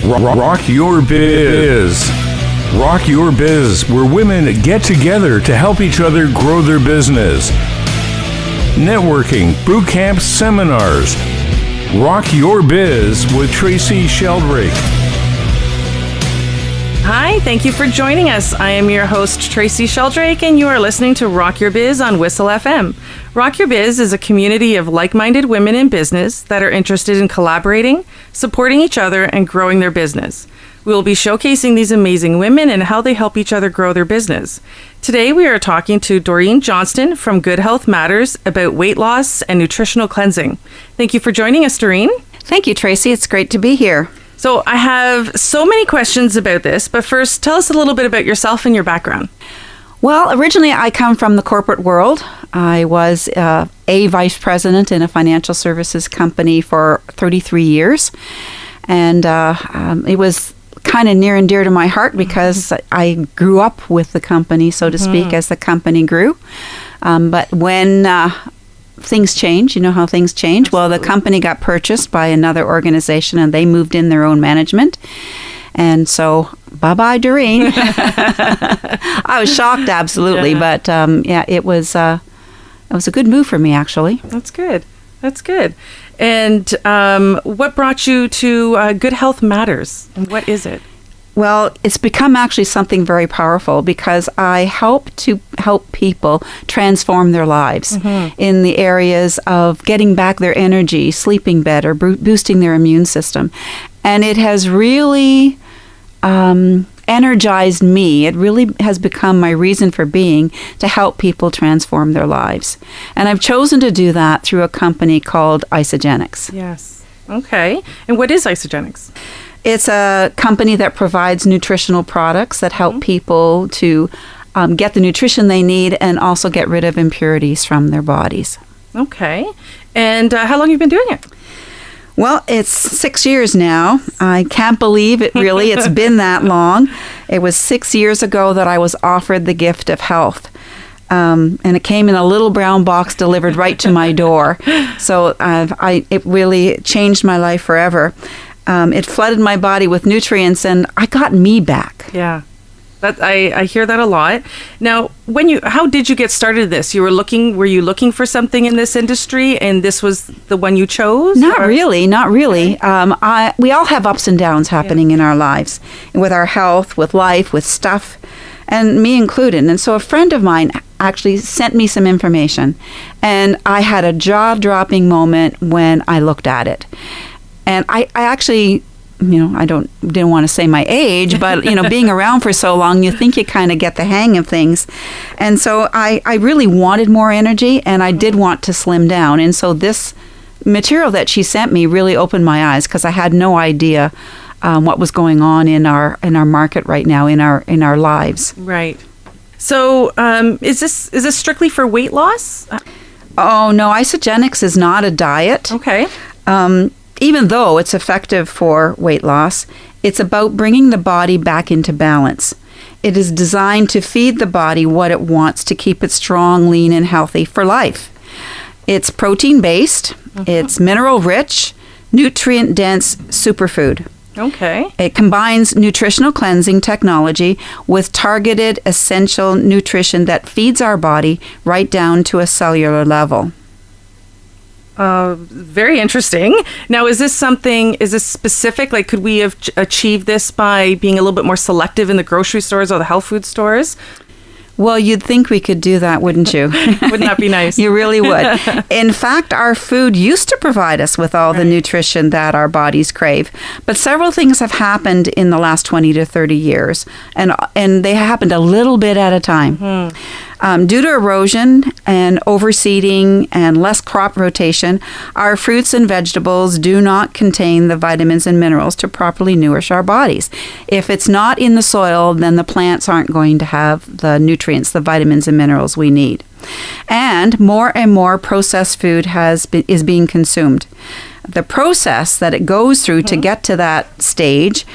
Rock Your Biz. Rock Your Biz, where women get together to help each other grow their business. Networking, boot camp, seminars. Rock Your Biz with Tracy Sheldrake. Hi, thank you for joining us. I am your host, Tracy Sheldrake, and you are listening to Rock Your Biz on Whistle FM. Rock Your Biz is a community of like-minded women in business that are interested in collaborating, supporting each other, and growing their business. We will be showcasing these amazing women and how they help each other grow their business. Today, we are talking to Doreen Johnston from Good Health Matters about weight loss and nutritional cleansing. Thank you for joining us, Doreen. Thank you, Tracy. It's great to be here. So I have so many questions about this, but first, tell us a little bit about yourself and your background. Well, originally I come from the corporate world. I was a vice president in a financial services company for 33 years. And it was kind of near and dear to my heart because I grew up with the company, so to speak, as the company grew. But when things change, you know how things change. Absolutely. Well, the company got purchased by another organization and they moved in their own management. And so, bye-bye, Doreen. I was shocked, absolutely. Yeah. But it was a good move for me, actually. That's good. That's good. And what brought you to Good Health Matters? And what is it? Well, it's become actually something very powerful because I help people transform their lives in the areas of getting back their energy, sleeping better, boosting their immune system. And it has really energized me. It really has become my reason for being to help people transform their lives. And I've chosen to do that through a company called Isogenics. Yes. Okay. And what is Isogenics? It's a company that provides nutritional products that help people to get the nutrition they need and also get rid of impurities from their bodies. Okay. And how long have you been doing it? Well, it's 6 years now. I can't believe it, really. It's been that long. It was 6 years ago that I was offered the gift of health. And it came in a little brown box delivered right to my door. So it really changed my life forever. It flooded my body with nutrients, and I got me back. Yeah, I hear that a lot. Now, how did you get started in this? Were you looking for something in this industry, and this was the one you chose? Not really. We all have ups and downs happening in our lives, with our health, with life, with stuff, and me included. And so a friend of mine actually sent me some information, and I had a jaw-dropping moment when I looked at it. And I actually, I didn't want to say my age, but, being around for so long, you think you kind of get the hang of things. And so I really wanted more energy, and I did want to slim down. And so this material that she sent me really opened my eyes because I had no idea what was going on in our market right now, in our lives. Right. So is this strictly for weight loss? Oh, no, Isogenics is not a diet. Okay. Even though it's effective for weight loss, it's about bringing the body back into balance. It is designed to feed the body what it wants to keep it strong, lean, and healthy for life. It's protein-based, it's mineral-rich, nutrient-dense superfood. Okay. It combines nutritional cleansing technology with targeted essential nutrition that feeds our body right down to a cellular level. Very interesting. Now, is this specific? Like, could we have achieved this by being a little bit more selective in the grocery stores or the health food stores? Well, you'd think we could do that, wouldn't you? Wouldn't that be nice? You really would. In fact, our food used to provide us with all the nutrition that our bodies crave. But several things have happened in the last 20 to 30 years, and they happened a little bit at a time. Due to erosion and overseeding and less crop rotation, our fruits and vegetables do not contain the vitamins and minerals to properly nourish our bodies. If it's not in the soil, then the plants aren't going to have the nutrients, the vitamins and minerals we need. And more processed food is being consumed. The process that it goes through to get to that stage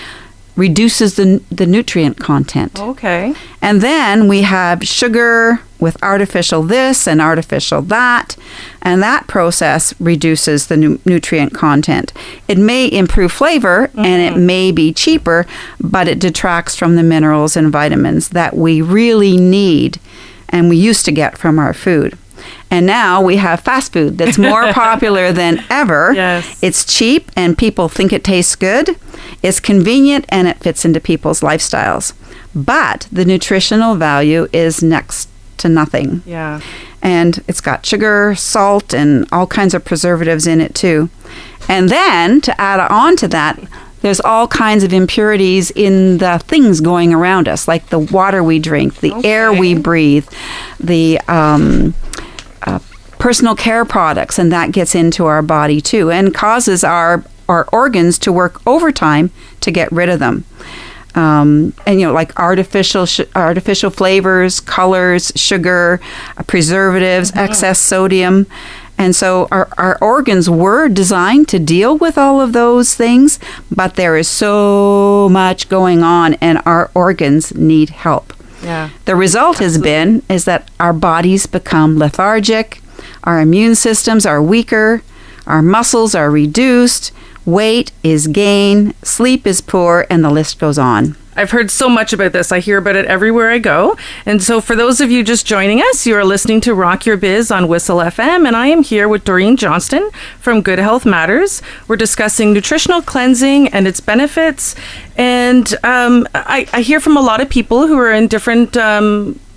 reduces the nutrient content. Okay. And then we have sugar with artificial this and artificial that, and that process reduces the nutrient content. It may improve flavor and it may be cheaper, but it detracts from the minerals and vitamins that we really need and we used to get from our food. And now we have fast food that's more popular than ever. Yes. It's cheap and people think it tastes good. It's convenient and it fits into people's lifestyles. But the nutritional value is next to nothing. Yeah. And it's got sugar, salt, and all kinds of preservatives in it too. And then to add on to that, there's all kinds of impurities in the things going around us, like the water we drink, the air we breathe, the personal care products, and that gets into our body too and causes our organs to work overtime to get rid of them. And like artificial flavors, colors, sugar, preservatives, excess sodium. And so our organs were designed to deal with all of those things, but there is so much going on and our organs need help. Yeah. The result has been is that our bodies become lethargic, our immune systems are weaker, our muscles are reduced, weight is gained, sleep is poor, and the list goes on. I've heard so much about this. I hear about it everywhere I go. And so for those of you just joining us, you are listening to Rock Your Biz on Whistle FM, and I am here with Doreen Johnston from Good Health Matters. We're discussing nutritional cleansing and its benefits. And I hear from a lot of people who are in different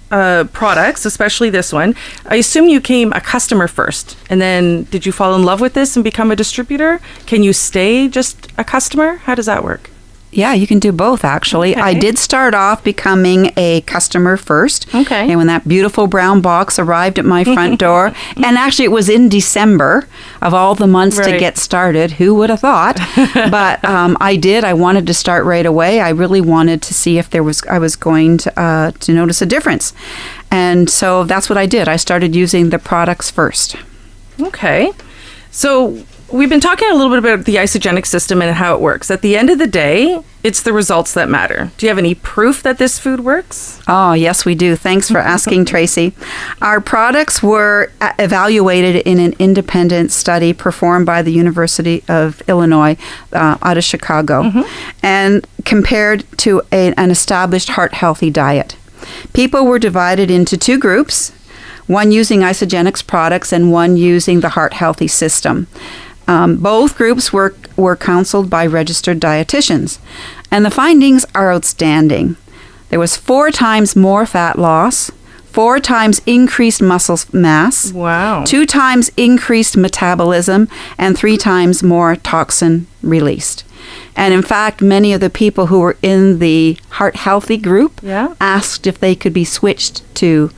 products, especially this one. I assume you came a customer first, and then did you fall in love with this and become a distributor? Can you stay just a customer? How does that work? Yeah, you can do both, actually. Okay. I did start off becoming a customer first. Okay. And when that beautiful brown box arrived at my front door, and actually it was in December of all the months to get started, who would have thought? But I did. I wanted to start right away. I really wanted to see if I was going to notice a difference. And so that's what I did. I started using the products first. Okay. So we've been talking a little bit about the isogenic system and how it works. At the end of the day, it's the results that matter. Do you have any proof that this food works? Oh, yes, we do. Thanks for asking, Tracy. Our products were evaluated in an independent study performed by the University of Illinois out of Chicago and compared to an established heart-healthy diet. People were divided into two groups, one using Isagenix products and one using the heart-healthy system. Both groups were counseled by registered dietitians, and the findings are outstanding. There was 4 times more fat loss, 4 times increased muscle mass, Wow. 2 times increased metabolism, and 3 times more toxin released. And in fact, many of the people who were in the heart healthy group asked if they could be switched to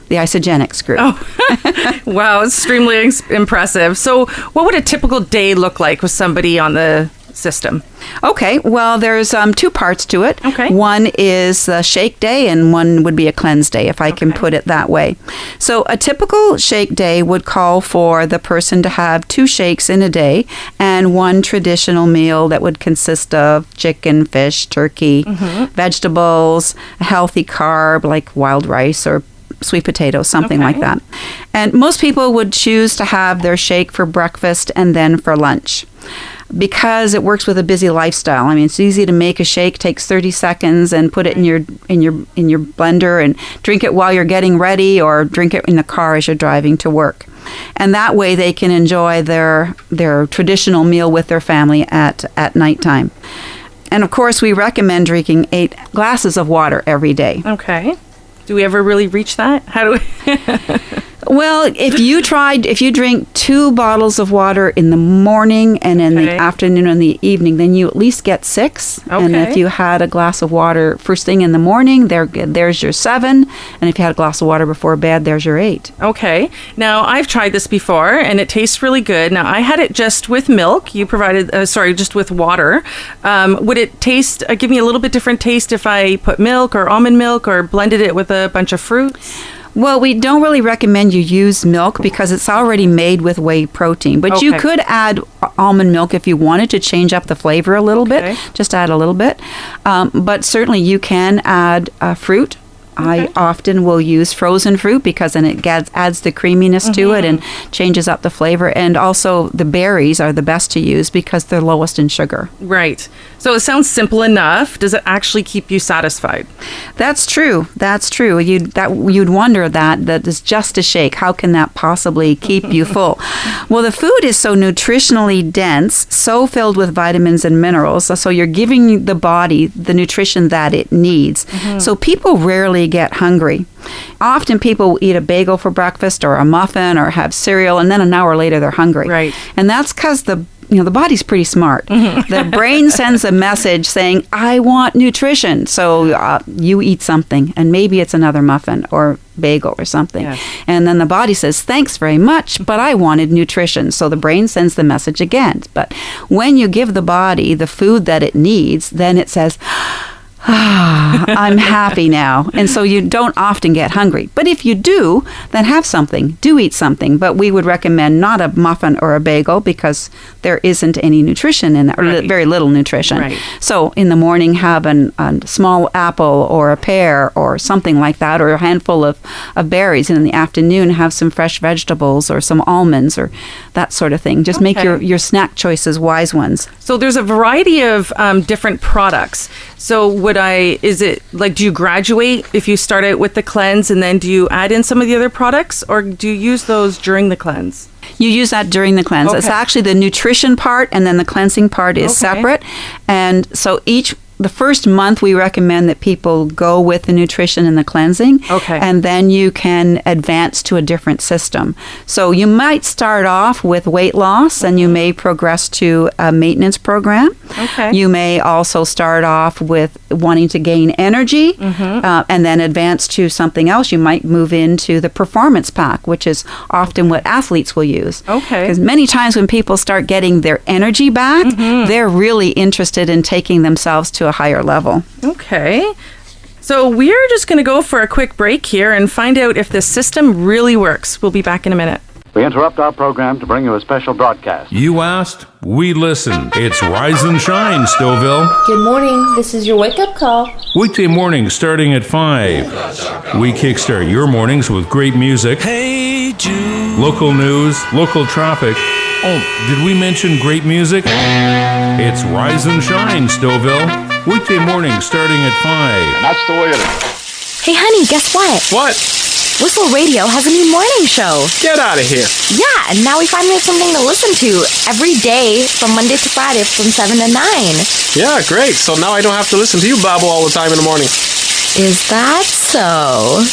the Isagenix group. Oh, wow, extremely impressive. So what would a typical day look like with somebody on the system? Okay, well, there's 2 parts to it. Okay. One is the shake day and one would be a cleanse day, if I can put it that way. So a typical shake day would call for the person to have 2 shakes in a day and 1 traditional meal that would consist of chicken, fish, turkey, vegetables, a healthy carb like wild rice or sweet potatoes, something like that. And most people would choose to have their shake for breakfast and then for lunch, because it works with a busy lifestyle. I mean, it's easy to make a shake, takes 30 seconds, and put it in your blender and drink it while you're getting ready, or drink it in the car as you're driving to work. And that way they can enjoy their traditional meal with their family at nighttime. And of course, we recommend drinking 8 glasses of water every day. Okay. Do we ever really reach that? How do we? Well, if you drink 2 bottles of water in the morning and in the afternoon and the evening, then you at least get 6. Okay. And if you had a glass of water first thing in the morning, there's your 7. And if you had a glass of water before bed, there's your 8. Okay. Now, I've tried this before, and it tastes really good. Now, I had it just with milk. You provided, just with water. Would it give me a little bit different taste if I put milk or almond milk or blended it with a bunch of fruits? Well, we don't really recommend you use milk because it's already made with whey protein. But you could add almond milk if you wanted to change up the flavor a little bit. Just add a little bit. But certainly you can add fruit. I often will use frozen fruit because then it adds the creaminess to it and changes up the flavor. And also the berries are the best to use because they're lowest in sugar. Right. So it sounds simple enough. Does it actually keep you satisfied? That's true. You'd wonder that is just a shake. How can that possibly keep you full? Well, the food is so nutritionally dense, so filled with vitamins and minerals, so you're giving the body the nutrition that it needs. So people rarely get hungry. Often people will eat a bagel for breakfast or a muffin or have cereal, and then an hour later they're hungry. Right. And that's because the body's pretty smart. The brain sends a message saying, I want nutrition. So you eat something, and maybe it's another muffin or bagel or something. Yes. And then the body says, thanks very much, but I wanted nutrition. So the brain sends the message again. But when you give the body the food that it needs, then it says, I'm happy now. And so you don't often get hungry. But if you do, then have something. Do eat something. But we would recommend not a muffin or a bagel because there isn't any nutrition in that, or very little nutrition. Right. So in the morning, have a small apple or a pear or something like that, or a handful of berries. And in the afternoon, have some fresh vegetables or some almonds or that sort of thing. Just make your snack choices wise ones. So there's a variety of different products. So is it like, do you graduate if you start out with the cleanse and then do you add in some of the other products, or do you use those during the cleanse? You use that during the cleanse. It's actually the nutrition part, and then the cleansing part is separate. And so the first month we recommend that people go with the nutrition and the cleansing. And then you can advance to a different system. So you might start off with weight loss and you may progress to a maintenance program. You may also start off with wanting to gain energy and then advance to something else. You might move into the performance pack, which is often what athletes will use. Because many times when people start getting their energy back, they're really interested in taking themselves to a higher level. Okay. So we're just going to go for a quick break here and find out if this system really works. We'll be back in a minute. We interrupt our program to bring you a special broadcast. You asked, we listen. It's Rise and Shine, Stouffville. Good morning. This is your wake-up call. Weekday mornings starting at 5. We kickstart your mornings with great music. Hey Jude. Local news, local traffic. Oh, did we mention great music? It's Rise and Shine, Stouffville. Weekday mornings starting at 5. And that's the way it is. Hey, honey, guess what? What? Whistle Radio has a new morning show. Get out of here. Yeah, and now we finally have something to listen to every day from Monday to Friday from 7 to 9. Yeah, great. So now I don't have to listen to you babble all the time in the morning. Is that so?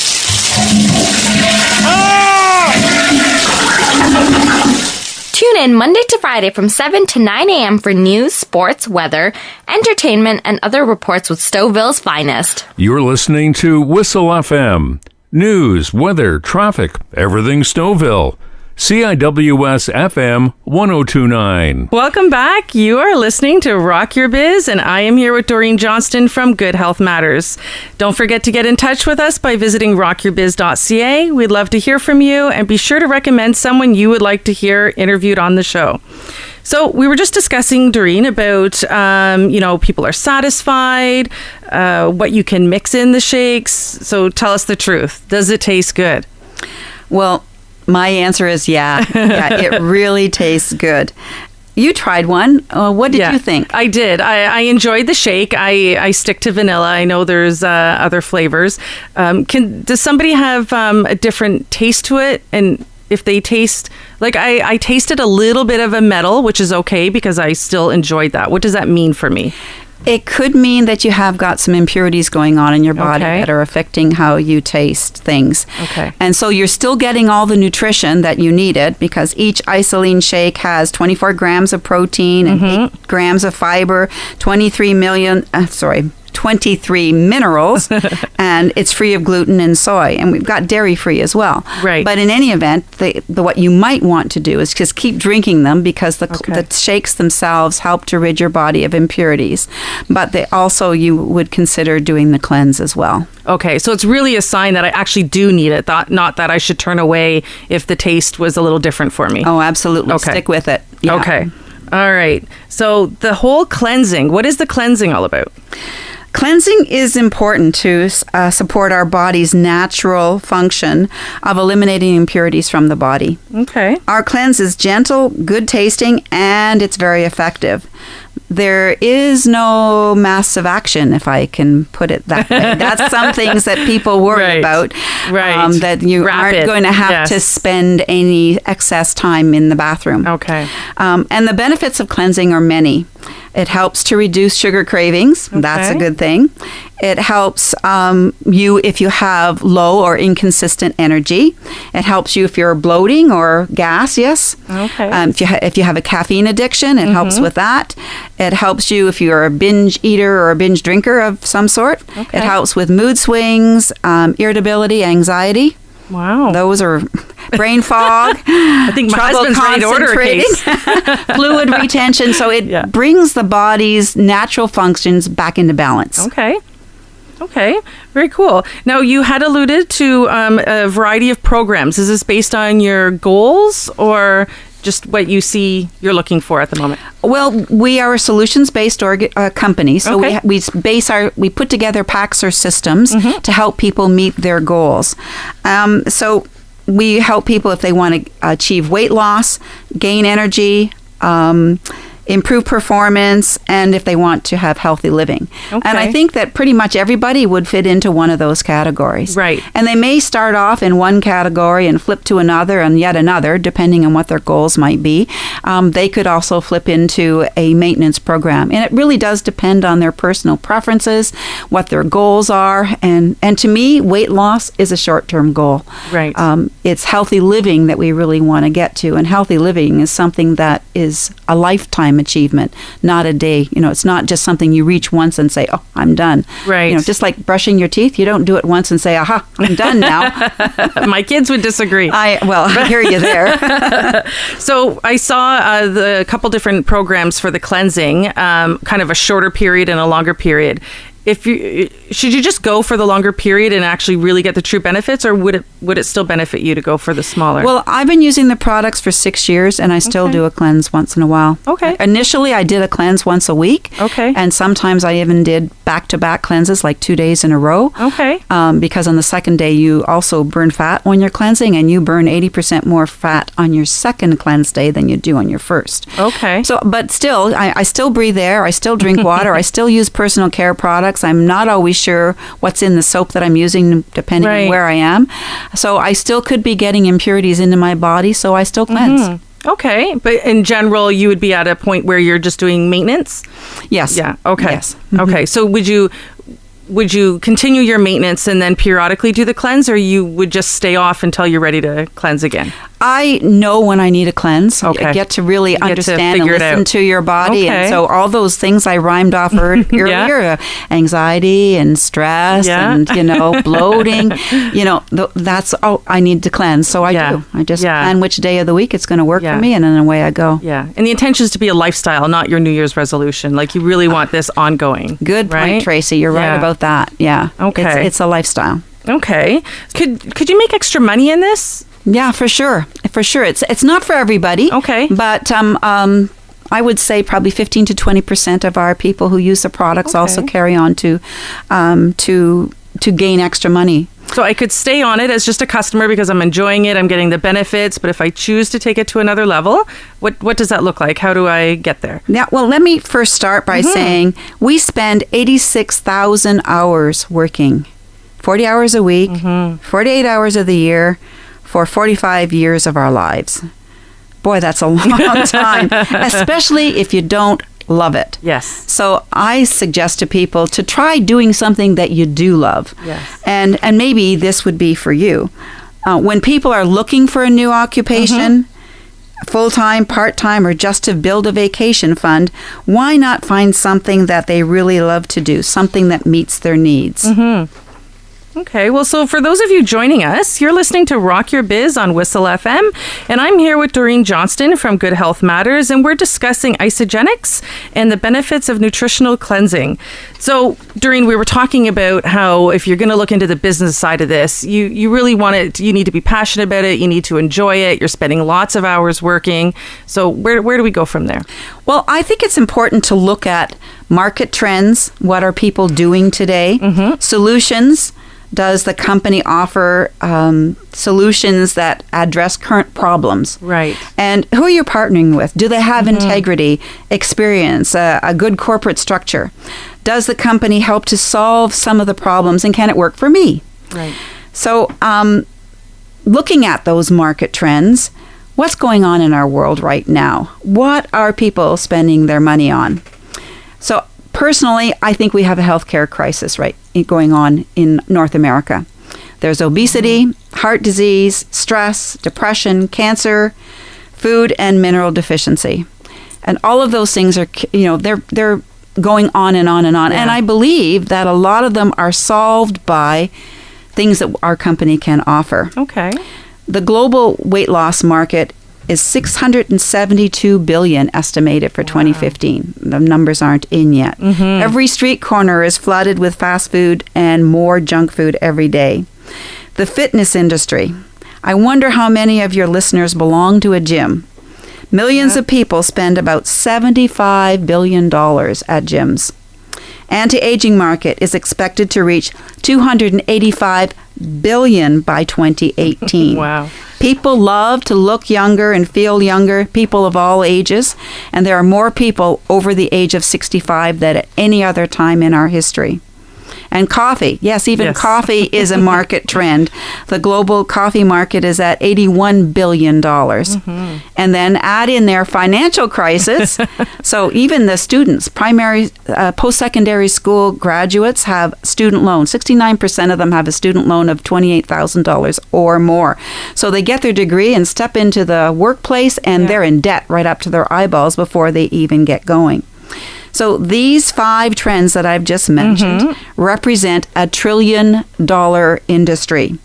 Tune in Monday to Friday from 7 to 9 a.m. for news, sports, weather, entertainment, and other reports with Stouffville's finest. You're listening to Whistle FM. News, weather, traffic, everything Stouffville. CIWS FM 1029. Welcome back. You are listening to Rock Your Biz, and I am here with Doreen Johnston from Good Health Matters. Don't forget to get in touch with us by visiting rockyourbiz.ca. We'd love to hear from you, and be sure to recommend someone you would like to hear interviewed on the show. So we were just discussing, Doreen, about, people are satisfied, what you can mix in the shakes. So tell us the truth. Does it taste good? Well, my answer is yeah. It really tastes good. You tried one. What did you think? I did. I enjoyed the shake. I stick to vanilla. I know there's other flavors. Does somebody have a different taste to it? And if they taste, like I tasted a little bit of a metal, which is okay because I still enjoyed that. What does that mean for me? It could mean that you have got some impurities going on in your body that are affecting how you taste things. Okay. And so you're still getting all the nutrition that you needed because each isolene shake has 24 grams of protein and 8 grams of fiber, 23 minerals, and it's free of gluten and soy. And we've got dairy-free as well. Right. But in any event, what you might want to do is just keep drinking them because the shakes themselves help to rid your body of impurities. But you would consider doing the cleanse as well. Okay, so it's really a sign that I actually do need it, not that I should turn away if the taste was a little different for me. Oh, absolutely. Okay. Stick with it. Yeah. Okay. All right. So the whole cleansing, what is the cleansing all about? Cleansing is important to support our body's natural function of eliminating impurities from the body. Okay. Our cleanse is gentle, good tasting, and it's very effective. There is no massive action, if I can put it that way. That's some things that people worry Right. about. Right. That you Rapid. aren't going to have to spend any excess time in the bathroom. Okay. And the benefits of cleansing are many. It helps to reduce sugar cravings. That's a Okay. good thing. It helps you if you have low or inconsistent energy. It helps you if you're bloating or gas, yes. Okay. If you have a caffeine addiction, it helps with that. It helps you if you're a binge eater or a binge drinker of some sort. Okay. It helps with mood swings, irritability, anxiety. Wow. Those are brain fog. I think my husband's ready to order a case. Fluid retention. So it brings the body's natural functions back into balance. Okay. Okay, very cool. Now, you had alluded to a variety of programs. Is this based on your goals or just what you see you're looking for at the moment? Well, we are a solutions-based company, so Okay. we put together packs or systems to help people meet their goals. So we help people if they want to achieve weight loss, gain energy, improve performance, and if they want to have healthy living. Okay. And I think that pretty much everybody would fit into one of those categories. Right. And they may start off in one category and flip to another and yet another, depending on what their goals might be. They could also flip into a maintenance program. And it really does depend on their personal preferences, what their goals are. And to me, weight loss is a short-term goal. Right. It's healthy living that we really want to get to. And healthy living is something that is a lifetime achievement, not a day. It's not just something you reach once and say, oh, I'm done. Right. Just like brushing your teeth, you don't do it once and say, aha, I'm done now. My kids would disagree. I hear you there. So I saw the couple different programs for the cleansing, kind of a shorter period and a longer period. Should you just go for the longer period and actually really get the true benefits, or would it still benefit you to go for the smaller? Well, I've been using the products for 6 years, and I still do a cleanse once in a while. Okay. Initially, I did a cleanse once a week. Okay. And sometimes I even did back-to-back cleanses, like 2 days in a row. Okay. Because on the second day, you also burn fat when you're cleansing, and you burn 80% more fat on your second cleanse day than you do on your first. Okay. So, but still, I still breathe air. I still drink water. I still use personal care products. I'm not always sure what's in the soap that I'm using, depending on where I am. So I still could be getting impurities into my body, so I still cleanse. Okay. But in general, you would be at a point where you're just doing maintenance? Yes. Yeah. Okay. Yes. Okay. So would you continue your maintenance and then periodically do the cleanse, or you would just stay off until you're ready to cleanse again? I know when I need a cleanse. Okay. I get to really understand and figure it listen out. to your body. Okay. And so all those things I rhymed off earlier, anxiety and stress and, bloating, that's, I need to cleanse. So I do. I just plan which day of the week it's going to work for me, and then away I go. Yeah. And the intention is to be a lifestyle, not your New Year's resolution. Like, you really want this ongoing. Good right? point, Tracy. You're right about that. Yeah. Okay. It's a lifestyle. Okay. Could you make extra money in this? Yeah, for sure. For sure. It's not for everybody. Okay. But I would say probably 15 to 20% of our people who use the products also carry on to gain extra money. So I could stay on it as just a customer because I'm enjoying it, I'm getting the benefits, but if I choose to take it to another level, what does that look like? How do I get there? Yeah, well, let me first start by saying we spend 86,000 hours working, 40 hours a week, 48 hours of the year, for 45 years of our lives. Boy, that's a long time, especially if you don't love it. Yes. So I suggest to people to try doing something that you do love. Yes. And maybe this would be for you. When people are looking for a new occupation, full-time, part-time, or just to build a vacation fund, why not find something that they really love to do, something that meets their needs? Okay, well, so for those of you joining us, you're listening to Rock Your Biz on Whistle FM, and I'm here with Doreen Johnston from Good Health Matters, and we're discussing isogenics and the benefits of nutritional cleansing. So, Doreen, we were talking about how if you're going to look into the business side of this, you really want it, you need to be passionate about it, you need to enjoy it, you're spending lots of hours working. So where do we go from there? Well, I think it's important to look at Market trends, what are people doing today? Solutions, does the company offer solutions that address current problems? Right. And who are you partnering with? Do they have integrity, experience, a good corporate structure? Does the company help to solve some of the problems, and can it work for me? Right. So looking at those market trends, what's going on in our world right now? What are people spending their money on? So personally, I think we have a healthcare crisis going on in North America. There's obesity, heart disease, stress, depression, cancer, food and mineral deficiency. And all of those things are, they're going on and on and on. Yeah. And I believe that a lot of them are solved by things that our company can offer. Okay. The global weight loss market is $672 billion estimated for 2015. The numbers aren't in yet. Every street corner is flooded with fast food and more junk food every day. The fitness industry. I wonder how many of your listeners belong to a gym. Millions of people spend about $75 billion at gyms. Anti-aging market is expected to reach $285 billion by 2018. Wow. People love to look younger and feel younger, people of all ages, and there are more people over the age of 65 than at any other time in our history. And coffee. Yes, coffee is a market trend. The global coffee market is at $81 billion. And then add in their financial crisis. So even the students, primary, post-secondary school graduates have student loans. 69% of them have a student loan of $28,000 or more. So they get their degree and step into the workplace, and they're in debt right up to their eyeballs before they even get going. So these 5 trends that I've just mentioned represent $1 trillion industry.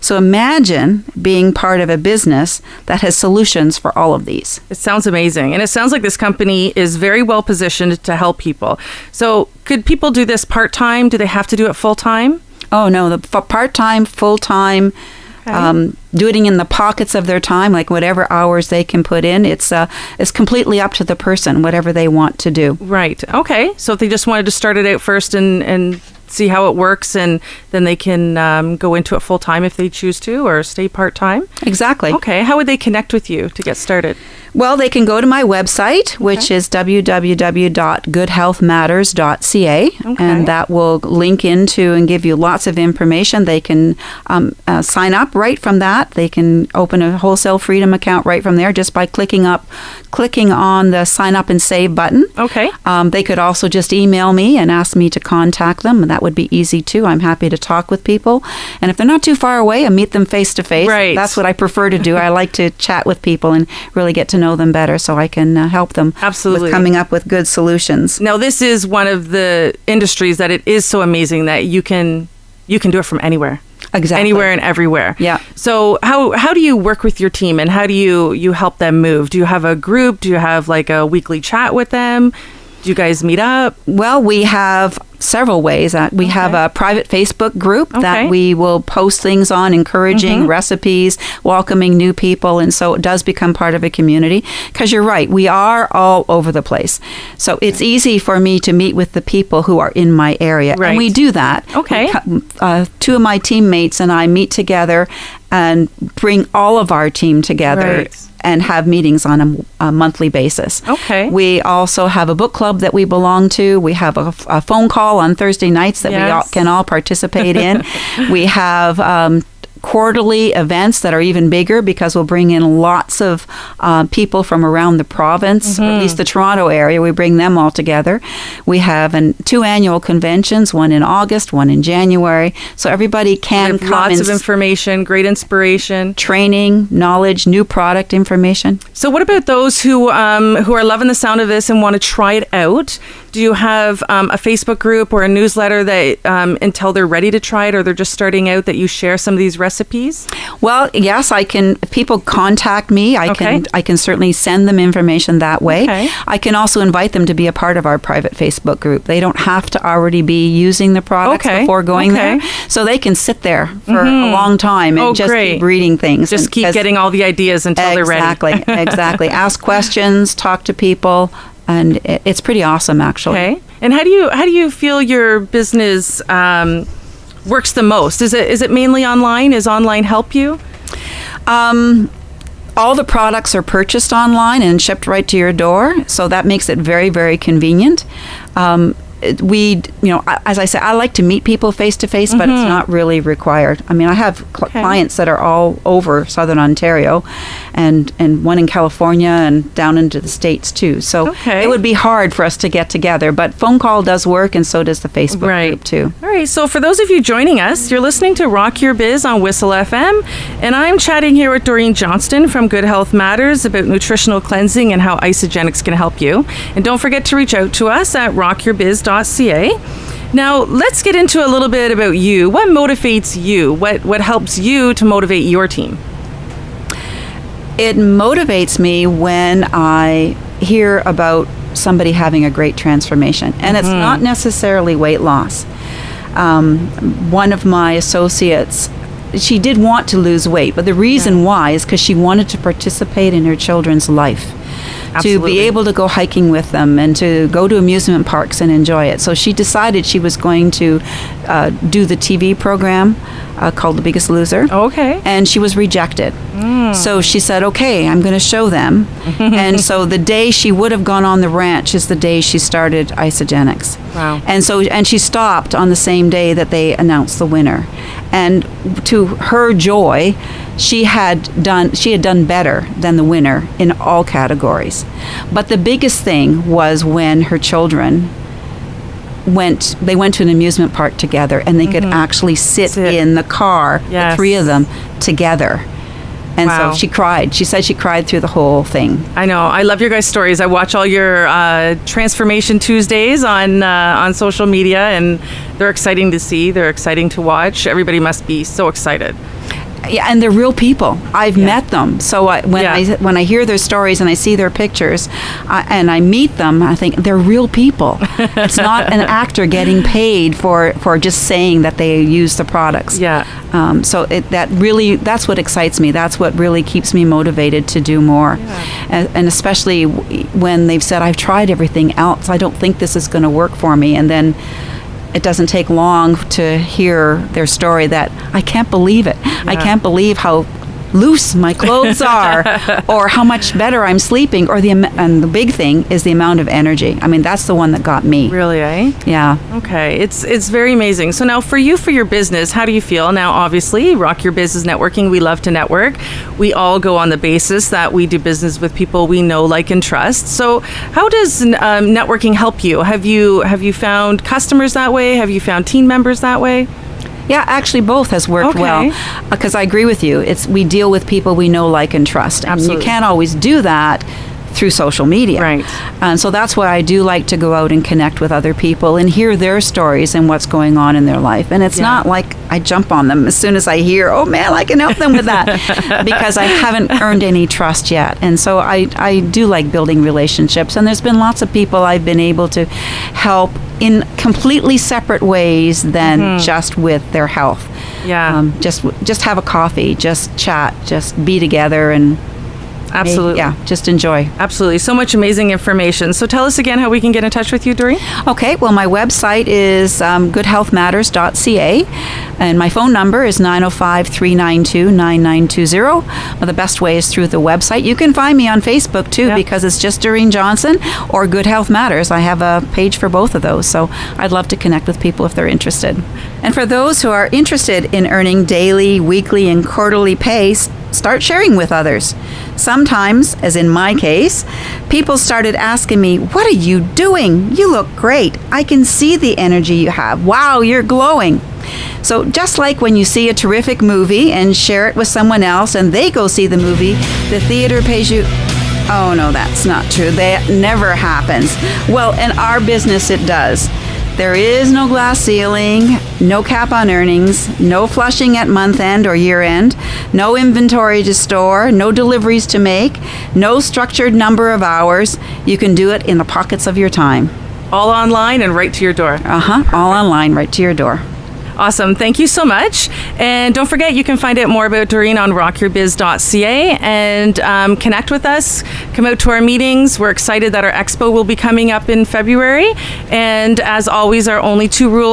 So imagine being part of a business that has solutions for all of these. It sounds amazing. And it sounds like this company is very well positioned to help people. So could people do this part-time? Do they have to do it full-time? Oh, no. The part-time, full-time, do it in the pockets of their time, like whatever hours they can put in. It's completely up to the person, whatever they want to do. Right. Okay. So if they just wanted to start it out first and see how it works, and then they can go into it full time if they choose to, or stay part time. Exactly. Okay. How would they connect with you to get started? Well, they can go to my website, which is www.goodhealthmatters.ca, and that will link into and give you lots of information. They can sign up right from that. They can open a Wholesale Freedom account right from there just by clicking on the sign up and save button. Okay. They could also just email me and ask me to contact them, and that would be easy too. I'm happy to talk with people. And if they're not too far away, I meet them face to face. Right. That's what I prefer to do. I like to chat with people and really get to know them better so I can help them with coming up with good solutions. Now, this is one of the industries that it is so amazing that you can do it from anywhere. Exactly. Anywhere and everywhere. Yeah. So how do you work with your team, and how do you help them move? Do you have a group? Do you have like a weekly chat with them? Do you guys meet up? Well, we have several ways. We have a private Facebook group that we will post things on, encouraging recipes, welcoming new people, and so it does become part of a community. Because you're right, we are all over the place. So it's easy for me to meet with the people who are in my area. Right. And we do that. Okay. 2 of my teammates and I meet together and bring all of our team together. Right. And have meetings on a monthly basis. Okay. We also have a book club that we belong to. We have a phone call on Thursday nights that we can all participate in. We have quarterly events that are even bigger because we'll bring in lots of people from around the province, or at least the Toronto area. We bring them all together. We have 2 annual conventions, one in August, one in January. So everybody can come. Lots of information, great inspiration. Training, knowledge, new product information. So what about those who are loving the sound of this and want to try it out? Do you have a Facebook group or a newsletter that until they're ready to try it or they're just starting out, that you share some of these recipes? Well, yes, I can. If people contact me, I can certainly send them information that way. Okay. I can also invite them to be a part of our private Facebook group. They don't have to already be using the products before going there. So they can sit there for a long time and just keep reading things. Just keep getting all the ideas until they're ready. Exactly. Ask questions, talk to people. And it's pretty awesome, actually. Okay. And how do you feel your business works the most? Is it mainly online? Is online help you? All the products are purchased online and shipped right to your door, so that makes it very, very convenient. As I said, I like to meet people face to face, but it's not really required. I mean, I have clients that are all over Southern Ontario, and one in California and down into the States too. So it would be hard for us to get together, but phone call does work, and so does the Facebook group too. All right. So for those of you joining us, you're listening to Rock Your Biz on Whistle FM, and I'm chatting here with Doreen Johnston from Good Health Matters about nutritional cleansing and how Isogenics can help you. And don't forget to reach out to us at rockyourbiz.ca. Now, let's get into a little bit about you. What motivates you? What helps you to motivate your team? It motivates me when I hear about somebody having a great transformation. And it's not necessarily weight loss. One of my associates, she did want to lose weight, but the reason why is because she wanted to participate in her children's life. Absolutely. To be able to go hiking with them and to go to amusement parks and enjoy it. So she decided she was going to do the TV program called The Biggest Loser. Okay. And she was rejected. So she said, okay, I'm going to show them. And so the day she would have gone on the ranch is the day she started Isogenics. Wow. And she stopped on the same day that they announced the winner. And to her joy, she had done better than the winner in all categories. But the biggest thing was when her children went to an amusement park together, and they could actually sit in the car, the three of them together. And so she cried. She said she cried through the whole thing. I know. I love your guys' stories. I watch all your Transformation Tuesdays on social media, and they're exciting to see. They're exciting to watch. Everybody must be so excited. Yeah, and they're real people. I've met them. So when I hear their stories and I see their pictures and I meet them, I think they're real people. It's not an actor getting paid for just saying that they use the products. Yeah. So that's what excites me. That's what really keeps me motivated to do more. Yeah. And especially when they've said, I've tried everything else. I don't think this is going to work for me. And then it doesn't take long to hear their story that I can't believe it. Yeah. I can't believe how loose my clothes are, or how much better I'm sleeping, and the big thing is the amount of energy. I mean, that's the one that got me. Really, eh? Yeah. Okay, it's very amazing. So now for your business, how do you feel? Now, obviously, Rock Your Business Networking, we love to network. We all go on the basis that we do business with people we know, like, and trust. So how does networking help you? Have you found customers that way? Have you found team members that way? Yeah, actually both has worked well, because I agree with you. We deal with people we know, like, and trust. Absolutely. And you can't always do that through social media. Right. And so that's why I do like to go out and connect with other people and hear their stories and what's going on in their life. And it's not like I jump on them as soon as I hear, oh man, I can help them with that, because I haven't earned any trust yet. And so I do like building relationships. And there's been lots of people I've been able to help in completely separate ways than just with their health. Yeah. Just have a coffee, just chat, just be together, and absolutely. Just enjoy. Absolutely. So much amazing information. So tell us again how we can get in touch with you, Doreen. Okay. Well, my website is goodhealthmatters.ca, and my phone number is 905-392-9920. The best way is through the website. You can find me on Facebook too, because it's just Doreen Johnston or Good Health Matters. I have a page for both of those, so I'd love to connect with people if they're interested. And for those who are interested in earning daily, weekly, and quarterly pay, start sharing with others. Sometimes, as in my case, people started asking me, what are you doing? You look great. I can see the energy you have. Wow, you're glowing. So just like when you see a terrific movie and share it with someone else and they go see the movie, the theater pays you. Oh no, that's not true. That never happens. Well, in our business, it does. There is no glass ceiling, no cap on earnings, no flushing at month end or year end, no inventory to store, no deliveries to make, no structured number of hours. You can do it in the pockets of your time. All online and right to your door. All online, right to your door. Awesome. Thank you so much. And don't forget, you can find out more about Doreen on rockyourbiz.ca and connect with us. Come out to our meetings. We're excited that our expo will be coming up in February. And as always, our only 2 rules.